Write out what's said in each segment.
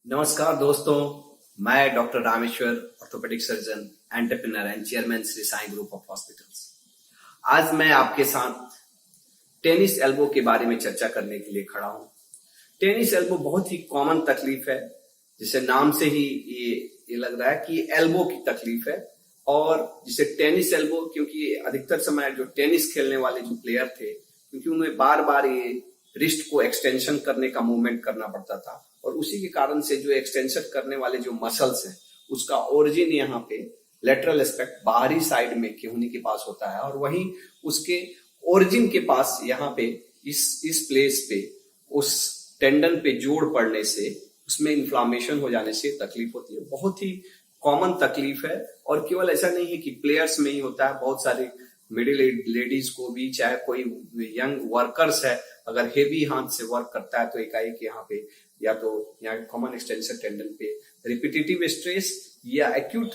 नमस्कार दोस्तों, मैं doctor Rameshwar, orthopedic surgeon, entrepreneur and chairman Shri Sai group of hospitals. आज मैं आपके साथ टेनिस एल्बो के बारे में चर्चा करने के लिए खड़ा हूं। टेनिस एल्बो बहुत ही कॉमन तकलीफ है, जिसे नाम से ही ये लग रहा है कि एल्बो की तकलीफ है। और जिसे टेनिस एल्बो, क्योंकि अधिकतर समय जो टेनिस खेलने वाले जो प्लेयर थे, क्योंकि उन्हें बार बार ये रिस्ट को एक्सटेंशन करने का मूवमेंट करना पड़ता था, और उसी के कारण से जो एक्सटेंशन करने वाले जो मसल्स हैं उसका ओरिजिन यहाँ पे लेटरल एस्पेक्ट बाहरी साइड में केहूनी के पास होता है, और वहीं उसके ओरिजिन के पास यहाँ पे इस प्लेस पे उस टेंडन पे जोड़ पड़ने से उसमें इन्फ्लामेशन हो जाने से तकलीफ होती है। बहुत ही कॉमन तकलीफ है, और केवल ऐसा नहीं है कि प्लेयर्स में ही होता है, बहुत सारे मिडिल एज लेडीज को भी, चाहे कोई यंग वर्कर्स है, अगर हेवी हाथ से वर्क करता है तो एकाएक यहाँ पे या तो यहाँ कॉमन एक्सटेंसर टेंडन पे रिपीटेटिव स्ट्रेस या एक्यूट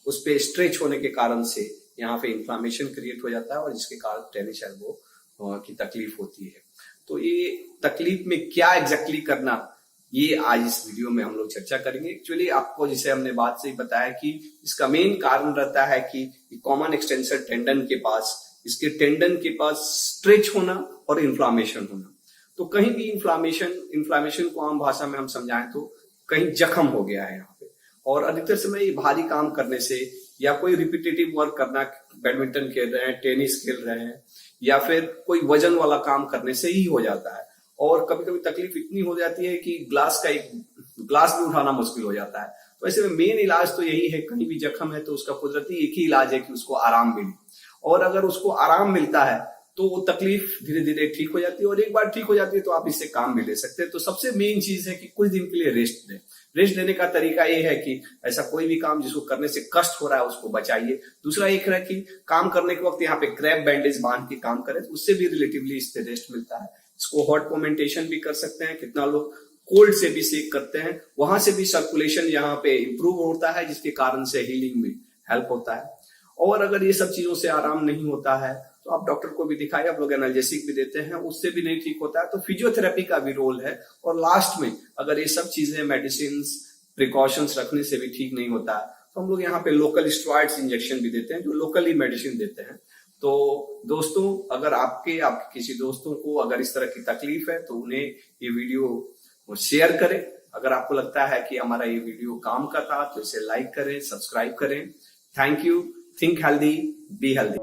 उस पे स्ट्रेच होने के कारण से यहाँ पे इन्फ्लामेशन क्रिएट हो जाता है, और जिसके कारण टेनिस एल्बो की तकलीफ होती है। तो ये तकलीफ में क्या एग्जैक्टली करना, ये आज इस वीडियो में हम लोग चर्चा करेंगे। एक्चुअली आपको, जिसे हमने बात से ही बताया कि इसका मेन कारण रहता है कि कॉमन एक्सटेंसर टेंडन के पास, इसके टेंडन के पास स्ट्रेच होना और इन्फ्लामेशन होना। तो कहीं भी इन्फ्लामेशन को आम भाषा में हम समझाएं तो कहीं जख्म हो गया है यहाँ पे, और अधिकतर समय भारी काम करने से या कोई रिपीटेटिव वर्क करना, बैडमिंटन खेल रहे हैं, टेनिस खेल रहे हैं, या फिर कोई वजन वाला काम करने से ही हो जाता है। और कभी कभी तकलीफ इतनी हो जाती है कि ग्लास भी उठाना मुश्किल हो जाता है। तो ऐसे में मेन इलाज तो यही है, कहीं भी जख्म है तो उसका कुदरती एक ही इलाज है कि उसको आराम मिले, और अगर उसको आराम मिलता है तो वो तकलीफ धीरे धीरे ठीक हो जाती है, और एक बार ठीक हो जाती है तो आप इससे काम भी ले सकते हैं। तो सबसे मेन चीज है कि कुछ दिन के लिए रेस्ट दें। रेस्ट देने का तरीका ये है कि ऐसा कोई भी काम जिसको करने से कष्ट हो रहा है उसको बचाइए। दूसरा एक है कि काम करने के वक्त यहाँ पे क्रैप बैंडेज बांध के काम करें, तो उससे भी रिलेटिवली इससे रेस्ट मिलता है। इसको हॉट पोमेंटेशन भी कर सकते हैं, कितना लोग कोल्ड से भी सेक करते हैं, वहां से भी सर्कुलेशन यहाँ पे इंप्रूव होता है, जिसके कारण से हीलिंग में हेल्प होता है। और अगर ये सब चीजों से आराम नहीं होता है तो आप डॉक्टर को भी दिखाइए। आप लोग एनाल्जेसिक भी देते हैं, उससे भी नहीं ठीक होता है तो फिजियोथेरेपी का भी रोल है। और लास्ट में अगर ये सब चीजें, मेडिसिन, प्रिकॉशंस रखने से भी ठीक नहीं होता है तो हम लोग यहाँ पे लोकल स्टेरॉइड्स इंजेक्शन भी देते हैं, जो लोकली मेडिसिन देते हैं। तो दोस्तों, अगर आपके किसी दोस्तों को अगर इस तरह की तकलीफ है तो उन्हें ये वीडियो शेयर करें। अगर आपको लगता है कि हमारा ये वीडियो काम का था तो इसे लाइक करें, सब्सक्राइब करें। Thank you. Think healthy, be healthy.